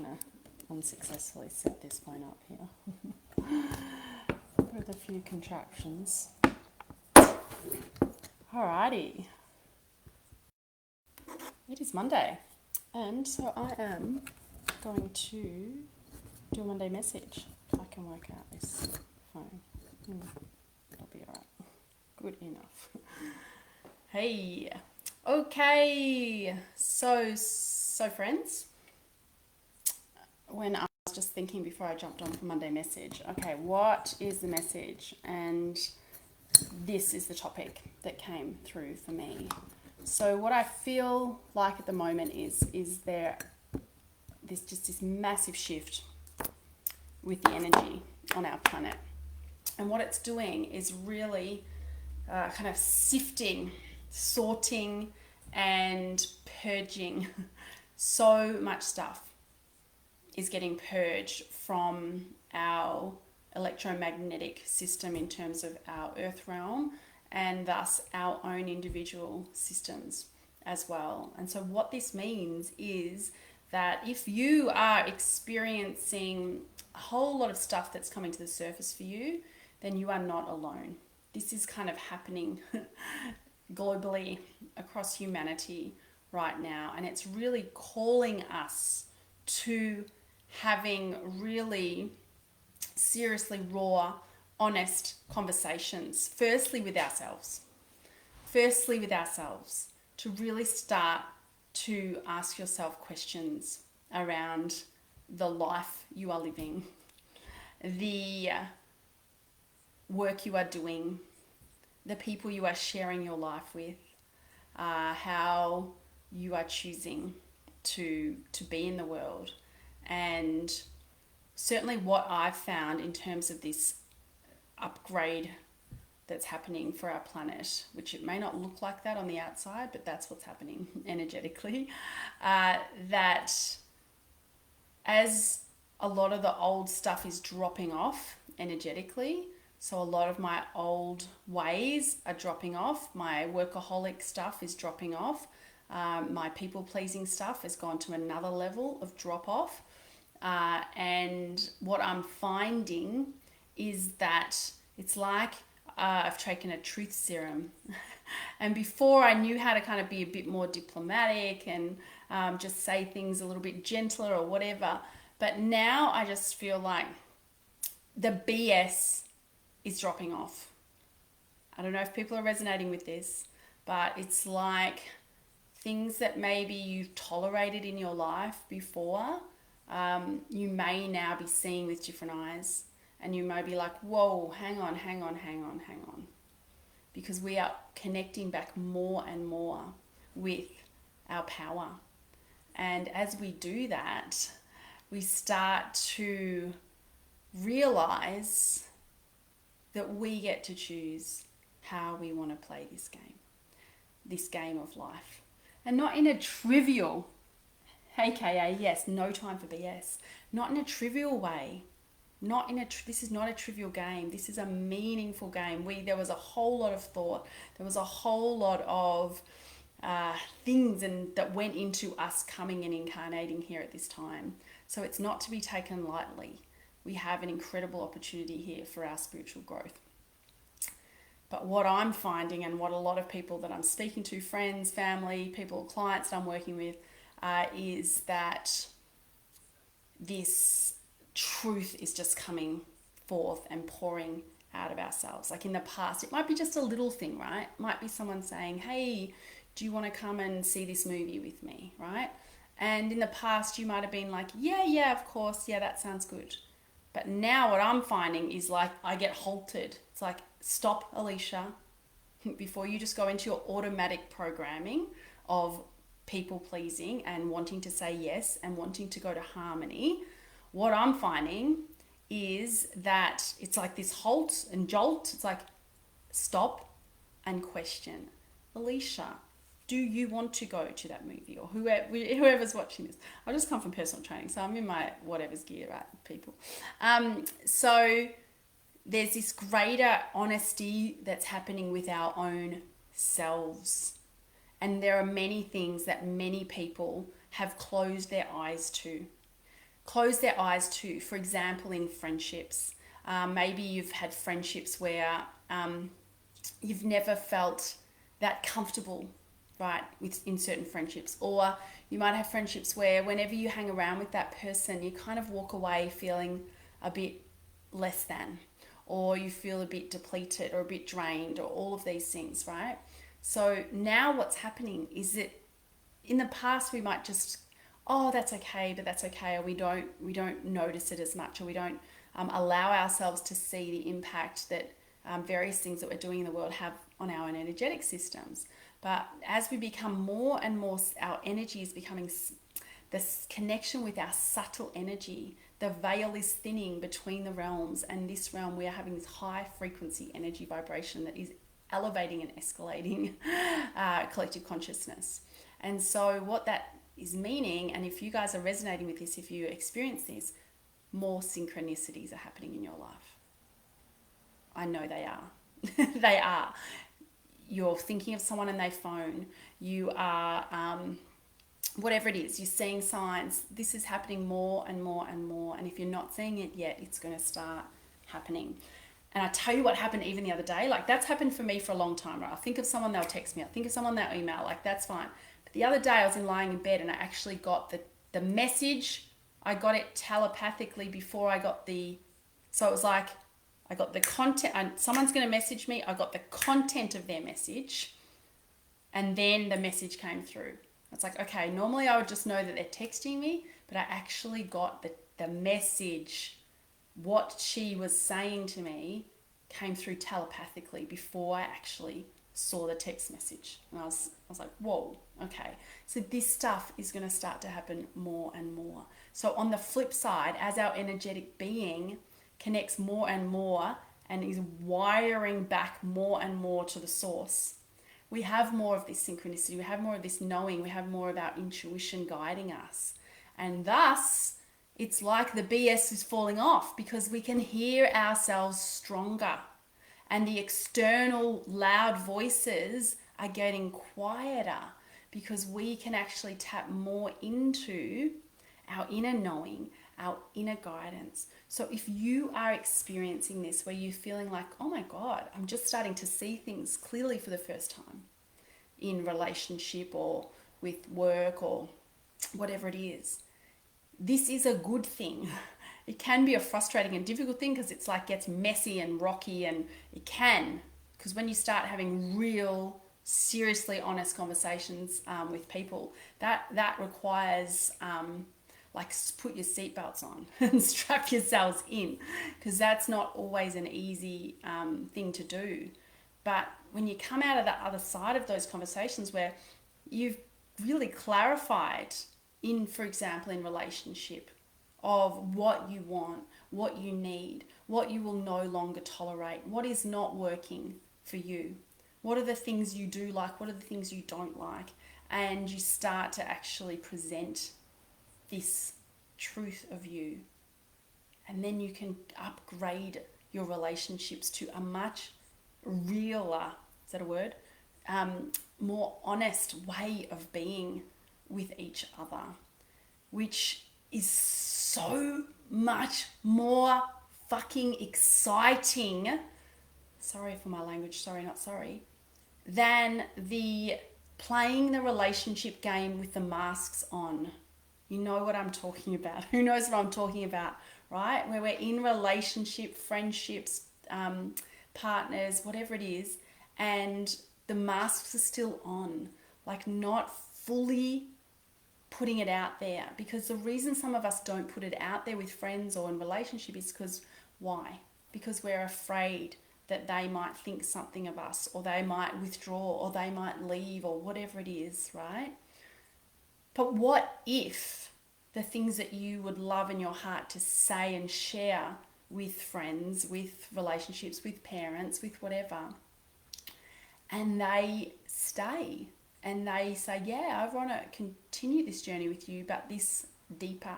kind of unsuccessfully set this phone up here with a few contractions. Alrighty. It is Monday, and so I am going to do a Monday message. If I can work out this phone, it'll be alright. Good enough. Hey. Okay. So friends, when I was just thinking before I jumped on for Monday message, okay, what is the message? And this is the topic that came through for me. So what I feel like at the moment is there this massive shift with the energy on our planet. And what it's doing is really kind of sifting, sorting, and purging. So much stuff is getting purged from our electromagnetic system in terms of our earth realm, and thus our own individual systems as well. And so what this means is that if you are experiencing a whole lot of stuff that's coming to the surface for you, then you are not alone. This is kind of happening globally across humanity right now, and it's really calling us to having really seriously raw, honest conversations, firstly with ourselves, to really start to ask yourself questions around the life you are living, the work you are doing, the people you are sharing your life with, how you are choosing to be in the world. And certainly what I've found in terms of this upgrade that's happening for our planet, which it may not look like that on the outside, but that's what's happening energetically, that as a lot of the old stuff is dropping off energetically, so a lot of my old ways are dropping off, my workaholic stuff is dropping off, my people-pleasing stuff has gone to another level of drop-off, and what I'm finding is that it's like I've taken a truth serum. And before I knew how to kind of be a bit more diplomatic and just say things a little bit gentler or whatever. But now I just feel like the BS is dropping off. I don't know if people are resonating with this, but it's like things that maybe you've tolerated in your life before, you may now be seeing with different eyes. And you may be like, whoa, hang on. Because we are connecting back more and more with our power. And as we do that, we start to realize that we get to choose how we want to play this game of life. And not in a trivial, aka, yes, no time for BS, not in a trivial way. This is not a trivial game. This is a meaningful game. There was a whole lot of thought. There was a whole lot of things that went into us coming and incarnating here at this time. So it's not to be taken lightly. We have an incredible opportunity here for our spiritual growth. But what I'm finding, and what a lot of people that I'm speaking to, friends, family, people, clients that I'm working with, is that this truth is just coming forth and pouring out of ourselves. Like in the past, it might be just a little thing, right? It might be someone saying, hey, do you want to come and see this movie with me, right? And in the past, you might have been like, yeah, of course, yeah, that sounds good. But now what I'm finding is like I get halted. It's like, stop, Alicia, before you just go into your automatic programming of people pleasing and wanting to say yes and wanting to go to harmony. What I'm finding is that it's like this halt and jolt. It's like, stop and question. Alicia, do you want to go to that movie? Or whoever's watching this. I just come from personal training, so I'm in my whatever's gear, right, people? So there's this greater honesty that's happening with our own selves. And there are many things that many people have closed their eyes to. close their eyes to. For example, in friendships, maybe you've had friendships where you've never felt that comfortable, right, in certain friendships. Or you might have friendships where whenever you hang around with that person, you kind of walk away feeling a bit less than, or you feel a bit depleted or a bit drained, or all of these things, right? So now what's happening is that in the past we might just, oh, that's okay, but that's okay, or we don't notice it as much, or we don't allow ourselves to see the impact that various things that we're doing in the world have on our energetic systems. But as we become more and more, our energy is becoming, this connection with our subtle energy, the veil is thinning between the realms, and this realm, we are having this high frequency energy vibration that is elevating and escalating collective consciousness. And so what that is meaning, and if you guys are resonating with this, if you experience this, more synchronicities are happening in your life. I know they are. They are. You're thinking of someone and they phone. You are, whatever it is, you're seeing signs. This is happening more and more and more. And if you're not seeing it yet, it's going to start happening. And I tell you what happened even the other day. Like, that's happened for me for a long time, right? I'll think of someone, they'll text me. I'll think of someone, they'll email. Like, that's fine. But the other day I was lying in bed and I actually got the message. I got it telepathically before I got so it was like, I got the content, and someone's going to message me. I got the content of their message, and then the message came through. It's like, okay, normally I would just know that they're texting me, but I actually got the message. What she was saying to me came through telepathically before I actually saw the text message. And I was like, whoa, okay. So this stuff is going to start to happen more and more. So on the flip side, as our energetic being connects more and more and is wiring back more and more to the source, we have more of this synchronicity, we have more of this knowing, we have more of our intuition guiding us. And thus, it's like the BS is falling off because we can hear ourselves stronger, and the external loud voices are getting quieter because we can actually tap more into our inner knowing, our inner guidance. So if you are experiencing this where you're feeling like, oh my God, I'm just starting to see things clearly for the first time in relationship or with work or whatever it is, this is a good thing. It can be a frustrating and difficult thing because it's like gets messy and rocky, and it can, because when you start having real, seriously honest conversations with people, that requires like put your seatbelts on and strap yourselves in, because that's not always an easy thing to do. But when you come out of the other side of those conversations where you've really clarified in, for example, in relationship, of what you want, what you need, what you will no longer tolerate, what is not working for you, what are the things you do like, what are the things you don't like, and you start to actually present this truth of you, and then you can upgrade your relationships to a much realer, is that a word, more honest way of being with each other, which is so much more fucking exciting, sorry for my language, sorry not sorry, than the playing the relationship game with the masks on. You know what I'm talking about. Who knows what I'm talking about, right? Where we're in relationship, friendships, partners, whatever it is, and the masks are still on, like not fully putting it out there. Because the reason some of us don't put it out there with friends or in relationship is because, why? Because we're afraid that they might think something of us, or they might withdraw, or they might leave, or whatever it is, right? But what if the things that you would love in your heart to say and share with friends, with relationships, with parents, with whatever, and they stay and they say, yeah, I want to continue this journey with you, but this deeper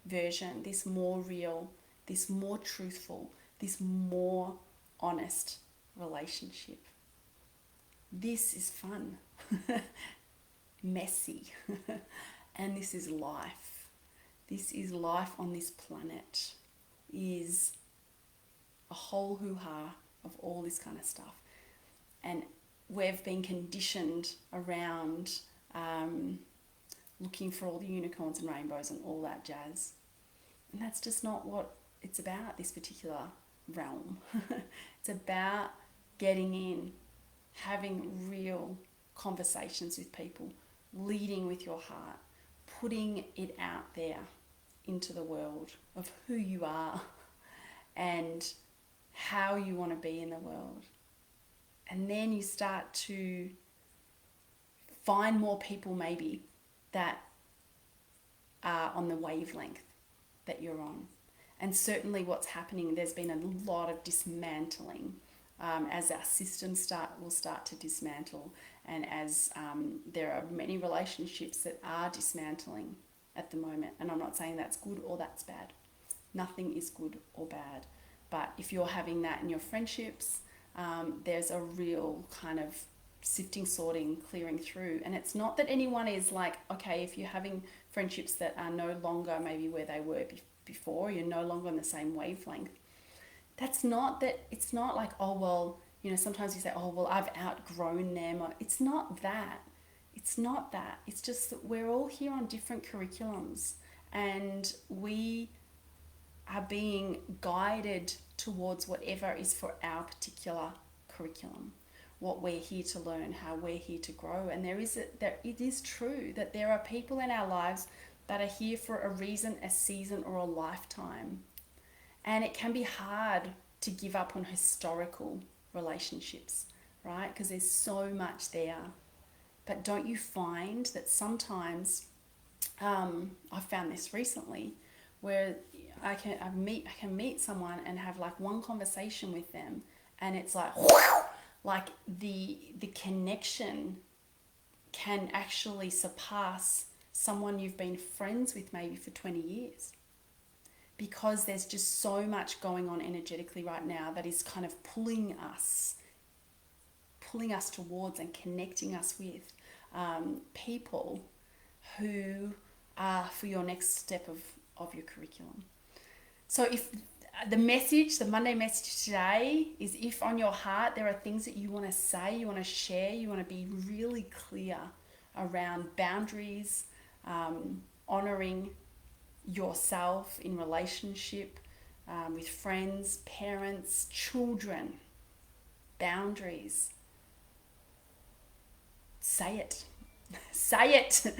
version, this more real, this more truthful, this more honest relationship. This is fun, messy, and this is life. This is life on this planet, is a whole hoo-ha of all this kind of stuff. And we've been conditioned around looking for all the unicorns and rainbows and all that jazz. And that's just not what it's about, this particular realm. It's about getting in, having real conversations with people, leading with your heart, putting it out there into the world of who you are and how you want to be in the world. And then you start to find more people maybe that are on the wavelength that you're on. And certainly what's happening, there's been a lot of dismantling as our systems will start to dismantle, and as there are many relationships that are dismantling at the moment. And I'm not saying that's good or that's bad. Nothing is good or bad. But if you're having that in your friendships, there's a real kind of sifting, sorting, clearing through. And it's not that anyone is like, okay, if you're having friendships that are no longer maybe where they were before, you're no longer on the same wavelength. That's not that. It's not like, oh, well, you know, sometimes you say, oh, well, I've outgrown them. It's not that. It's not that. It's just that we're all here on different curriculums, and we are being guided towards whatever is for our particular curriculum, what we're here to learn, how we're here to grow. And it is true that there are people in our lives that are here for a reason, a season, or a lifetime. And it can be hard to give up on historical relationships, right? Because there's so much there. But don't you find that sometimes, I found this recently, where I can meet someone and have like one conversation with them, and it's like, like the connection can actually surpass someone you've been friends with maybe for 20 years. Because there's just so much going on energetically right now that is kind of pulling us towards and connecting us with people who are for your next step of your curriculum. So if the Monday message today is, if on your heart there are things that you want to say, you want to share, you want to be really clear around boundaries, honoring yourself in relationship, with friends, parents, children, boundaries, say it. Say it.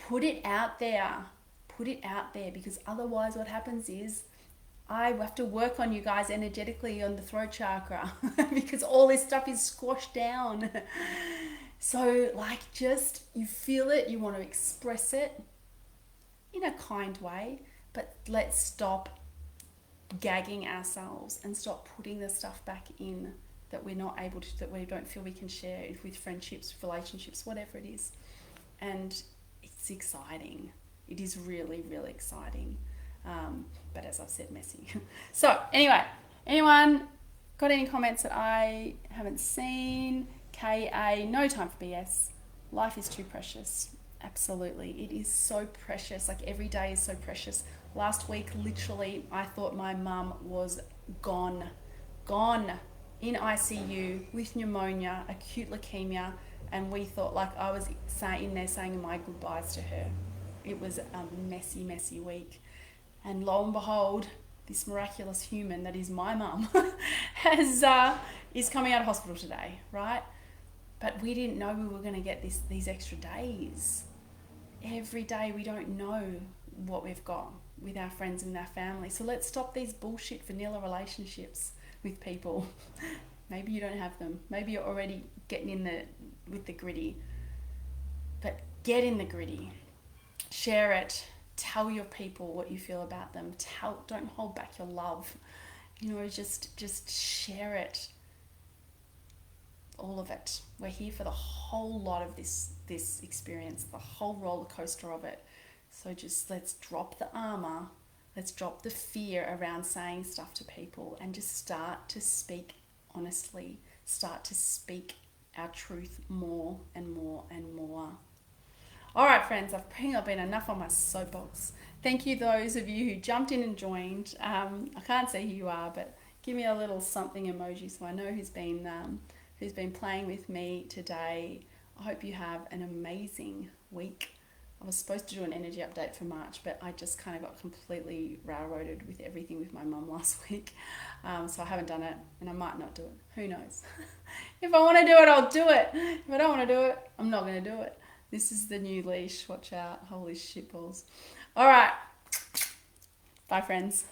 Put it out there. Put it out there, because otherwise what happens is I have to work on you guys energetically on the throat chakra because all this stuff is squashed down. So like, just, you feel it, you want to express it in a kind way, but let's stop gagging ourselves and stop putting the stuff back in that we're not able to, that we don't feel we can share with friendships, relationships, whatever it is. And it's exciting. It is really, really exciting. But as I've said, messy. So anyway, anyone got any comments that I haven't seen? KA, no time for BS. Life is too precious. Absolutely. It is so precious. Like, every day is so precious. Last week, literally, I thought my mum was gone in ICU with pneumonia, acute leukemia, and we thought, like, I was in there saying my goodbyes to her. It was a messy, messy week. And lo and behold, this miraculous human that is my mum is coming out of hospital today, right? But we didn't know we were going to get these extra days. Every day we don't know what we've got with our friends and our family. So let's stop these bullshit vanilla relationships with people. Maybe you don't have them. Maybe you're already getting with the gritty. But get in the gritty. Share it. Tell your people what you feel about them. Don't hold back your love. You know, just share it. All of it. We're here for the whole lot of this experience, the whole roller coaster of it. So just let's drop the armor. Let's drop the fear around saying stuff to people and just start to speak honestly. Start to speak our truth more and more and more. All right, friends, I think I've been enough on my soapbox. Thank you, those of you who jumped in and joined. I can't see who you are, but give me a little something emoji so I know who's been playing with me today. I hope you have an amazing week. I was supposed to do an energy update for March, but I just kind of got completely railroaded with everything with my mum last week. So I haven't done it, and I might not do it. Who knows? If I want to do it, I'll do it. If I don't want to do it, I'm not going to do it. This is the new leash. Watch out. Holy shitballs. All right. Bye, friends.